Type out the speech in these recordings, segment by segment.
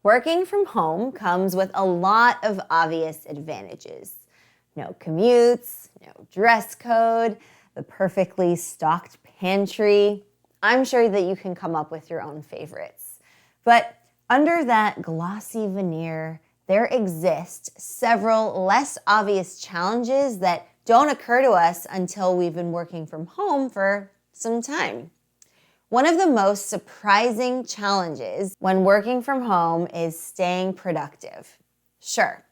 Working from home comes with a lot of obvious advantages. No commutes, no dress code, the perfectly stocked pantry. I'm sure that you can come up with your own favorites. But under that glossy veneer, there exist several less obvious challenges that don't occur to us until we've been working from home for some time. One of the most surprising challenges when working from home is staying productive. Sure,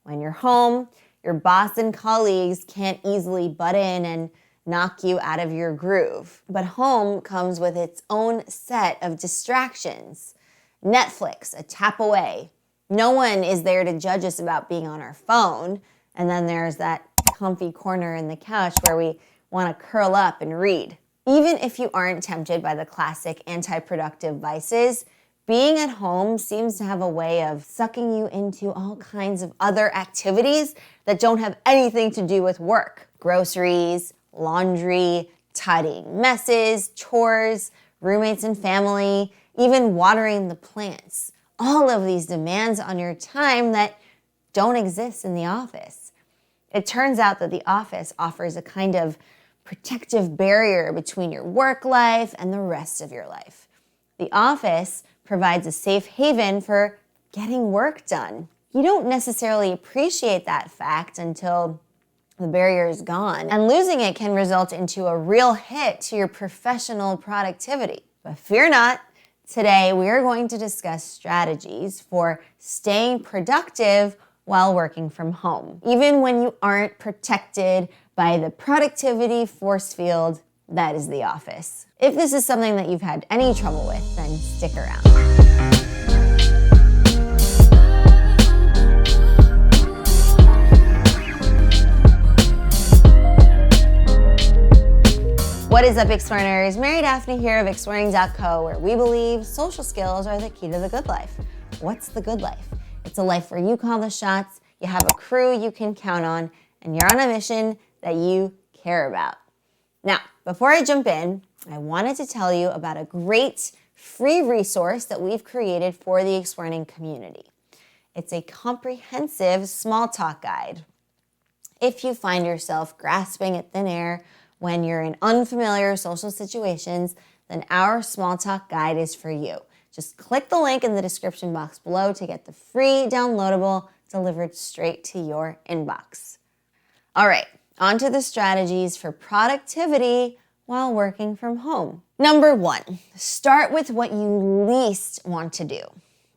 when you're home, your boss and colleagues can't easily butt in and knock you out of your groove. But home comes with its own set of distractions. Netflix, a tap away. No one is there to judge us about being on our phone. And then there's that comfy corner in the couch where we want to curl up and read. Even if you aren't tempted by the classic anti-productive vices, being at home seems to have a way of sucking you into all kinds of other activities that don't have anything to do with work. Groceries, laundry, tidying messes, chores, roommates and family, even watering the plants. All of these demands on your time that don't exist in the office. It turns out that the office offers a kind of protective barrier between your work life and the rest of your life. The office provides a safe haven for getting work done. You don't necessarily appreciate that fact until the barrier is gone, and losing it can result into a real hit to your professional productivity. But fear not, today we are going to discuss strategies for staying productive while working from home, even when you aren't protected by the productivity force field that is the office. If this is something that you've had any trouble with, then stick around. What is up, Explearners? Mary Daphne here of Explearning.co, where we believe social skills are the key to the good life. What's the good life? It's a life where you call the shots, you have a crew you can count on, and you're on a mission that you care about. Now, before I jump in, I wanted to tell you about a great free resource that we've created for the Explearning community. It's a comprehensive small talk guide. If you find yourself grasping at thin air when you're in unfamiliar social situations, then our small talk guide is for you. Just click the link in the description box below to get the free downloadable delivered straight to your inbox. All right, on to the strategies for productivity while working from home. Number 1, start with what you least want to do.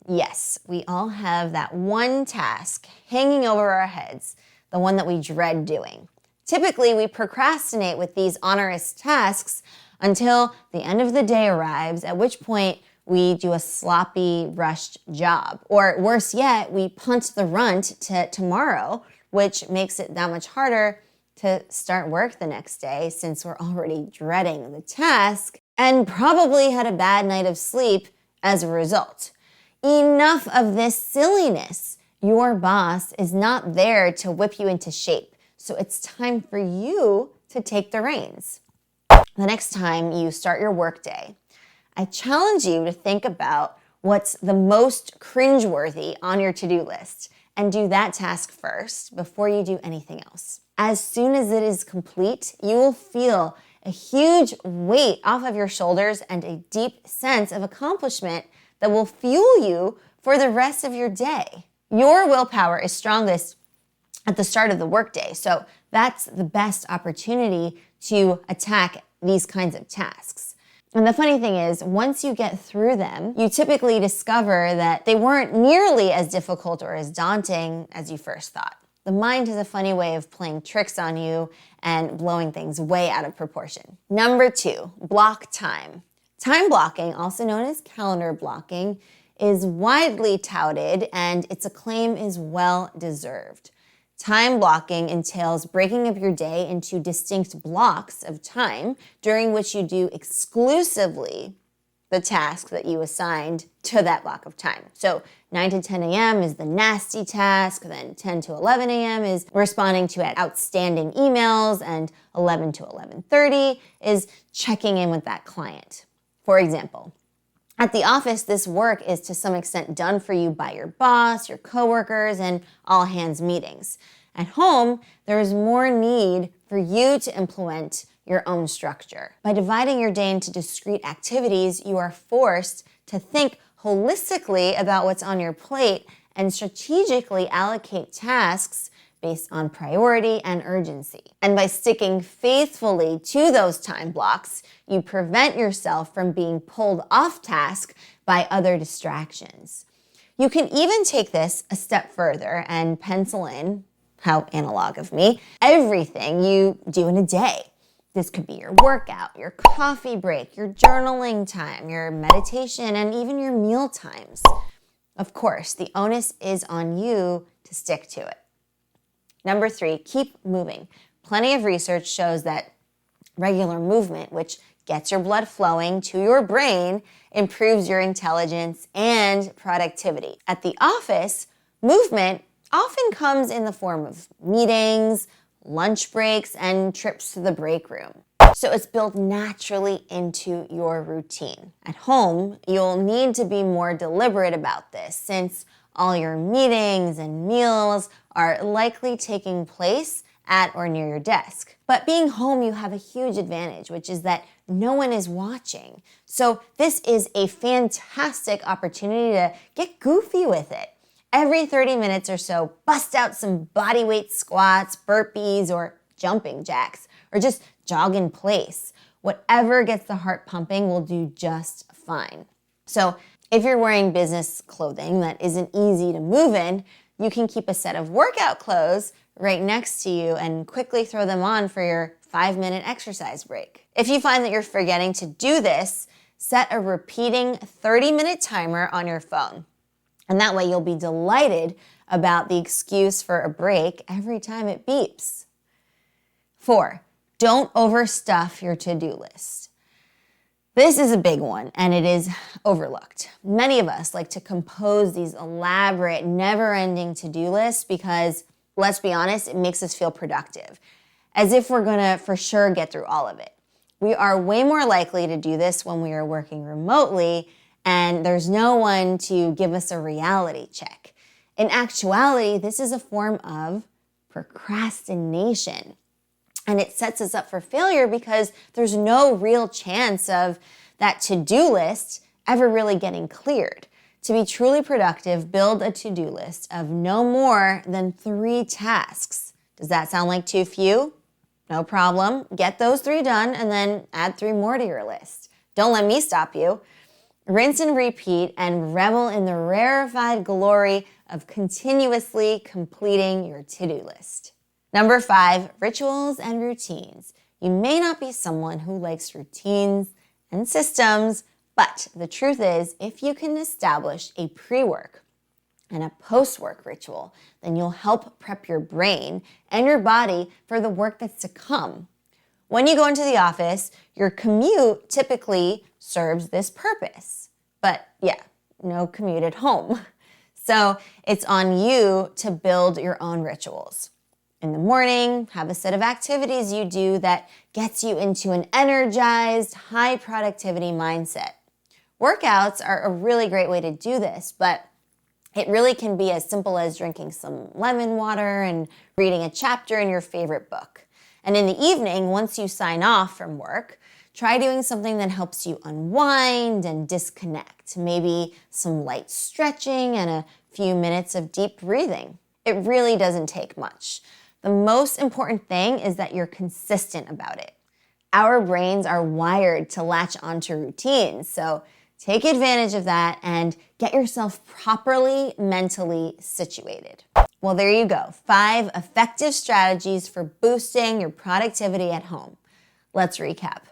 Yes, we all have that one task hanging over our heads, the one that we dread doing. Typically, we procrastinate with these onerous tasks until the end of the day arrives, at which point we do a sloppy, rushed job. Or worse yet, we punt the runt to tomorrow, which makes it that much harder to start work the next day since we're already dreading the task and probably had a bad night of sleep as a result. Enough of this silliness. Your boss is not there to whip you into shape, so it's time for you to take the reins. The next time you start your workday, I challenge you to think about what's the most cringeworthy on your to-do list and do that task first before you do anything else. As soon as it is complete, you will feel a huge weight off of your shoulders and a deep sense of accomplishment that will fuel you for the rest of your day. Your willpower is strongest at the start of the workday, so that's the best opportunity to attack these kinds of tasks. And the funny thing is, once you get through them, you typically discover that they weren't nearly as difficult or as daunting as you first thought. The mind has a funny way of playing tricks on you and blowing things way out of proportion. Number 2, block time. Time blocking, also known as calendar blocking, is widely touted and its acclaim is well deserved. Time blocking entails breaking up your day into distinct blocks of time during which you do exclusively the task that you assigned to that block of time. So 9 to 10 a.m. is the nasty task, then 10 to 11 a.m. is responding to outstanding emails, and 11 to 11:30 is checking in with that client. For example, At the office, this work is to some extent done for you by your boss, your coworkers, and all hands meetings. At home, there is more need for you to implement your own structure. By dividing your day into discrete activities, you are forced to think holistically about what's on your plate and strategically allocate tasks based on priority and urgency. And by sticking faithfully to those time blocks, you prevent yourself from being pulled off task by other distractions. You can even take this a step further and pencil in, how analog of me, everything you do in a day. This could be your workout, your coffee break, your journaling time, your meditation, and even your meal times. Of course, the onus is on you to stick to it. Number 3, keep moving. Plenty of research shows that regular movement, which gets your blood flowing to your brain, improves your intelligence and productivity. At the office, movement often comes in the form of meetings, lunch breaks, and trips to the break room. So it's built naturally into your routine. At home, you'll need to be more deliberate about this since all your meetings and meals are likely taking place at or near your desk. But being home, you have a huge advantage, which is that no one is watching. So this is a fantastic opportunity to get goofy with it. Every 30 minutes or so, bust out some bodyweight squats, burpees, or jumping jacks, or just jog in place. Whatever gets the heart pumping will do just fine. So if you're wearing business clothing that isn't easy to move in, you can keep a set of workout clothes right next to you and quickly throw them on for your 5-minute exercise break. If you find that you're forgetting to do this, set a repeating 30-minute timer on your phone. And that way you'll be delighted about the excuse for a break every time it beeps. 4, don't overstuff your to-do list. This is a big one, and it is overlooked. Many of us like to compose these elaborate, never-ending to-do lists because, let's be honest, it makes us feel productive, as if we're gonna for sure get through all of it. We are way more likely to do this when we are working remotely and there's no one to give us a reality check. In actuality, this is a form of procrastination. And it sets us up for failure because there's no real chance of that to-do list ever really getting cleared. To be truly productive, build a to-do list of no more than 3 tasks. Does that sound like too few? No problem. Get those 3 done and then add 3 more to your list. Don't let me stop you. Rinse and repeat and revel in the rarefied glory of continuously completing your to-do list. Number 5, rituals and routines. You may not be someone who likes routines and systems, but the truth is, if you can establish a pre-work and a post-work ritual, then you'll help prep your brain and your body for the work that's to come. When you go into the office, your commute typically serves this purpose. But yeah, no commute at home. So it's on you to build your own rituals. In the morning, have a set of activities you do that gets you into an energized, high productivity mindset. Workouts are a really great way to do this, but it really can be as simple as drinking some lemon water and reading a chapter in your favorite book. And in the evening, once you sign off from work, try doing something that helps you unwind and disconnect. Maybe some light stretching and a few minutes of deep breathing. It really doesn't take much. The most important thing is that you're consistent about it. Our brains are wired to latch onto routines, so take advantage of that and get yourself properly mentally situated. Well, there you go. 5 effective strategies for boosting your productivity at home. Let's recap.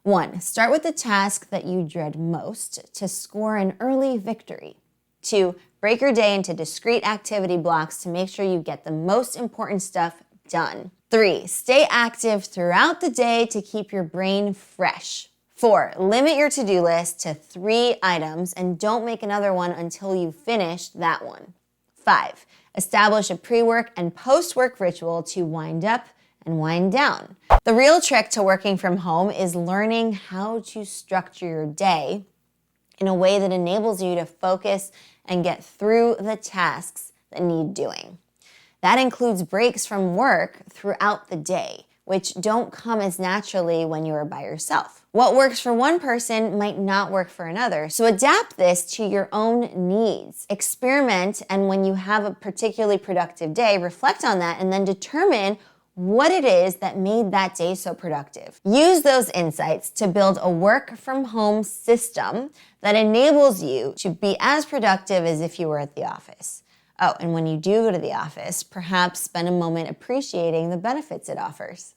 1, start with the task that you dread most to score an early victory. 2, break your day into discrete activity blocks to make sure you get the most important stuff done. 3, stay active throughout the day to keep your brain fresh. 4, limit your to-do list to 3 items and don't make another one until you've finished that one. 5, establish a pre-work and post-work ritual to wind up and wind down. The real trick to working from home is learning how to structure your day in a way that enables you to focus and get through the tasks that need doing. That includes breaks from work throughout the day, which don't come as naturally when you are by yourself. What works for one person might not work for another, so adapt this to your own needs. Experiment, and when you have a particularly productive day, reflect on that and then determine what it is that made that day so productive. Use those insights to build a work from home system that enables you to be as productive as if you were at the office. Oh, and when you do go to the office, perhaps spend a moment appreciating the benefits it offers.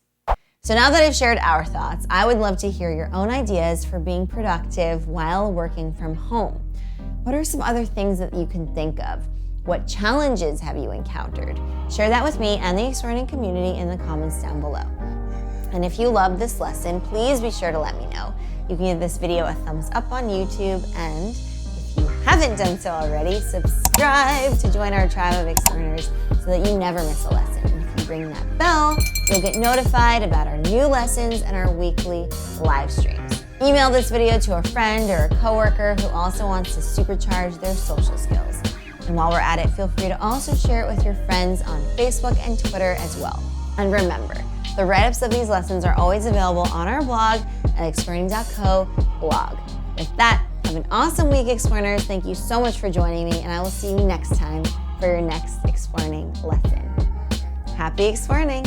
So now that I've shared our thoughts, I would love to hear your own ideas for being productive while working from home. What are some other things that you can think of? What challenges have you encountered? Share that with me and the Explearning community in the comments down below. And if you loved this lesson, please be sure to let me know. You can give this video a thumbs up on YouTube, and if you haven't done so already, subscribe to join our tribe of Explearners so that you never miss a lesson. And if you ring that bell, you'll get notified about our new lessons and our weekly live streams. Email this video to a friend or a coworker who also wants to supercharge their social skills. And while we're at it, feel free to also share it with your friends on Facebook and Twitter as well. And remember, the write-ups of these lessons are always available on our blog at explearning.co blog. With that, have an awesome week, Explearners. Thank you so much for joining me, and I will see you next time for your next Explearning lesson. Happy Explearning!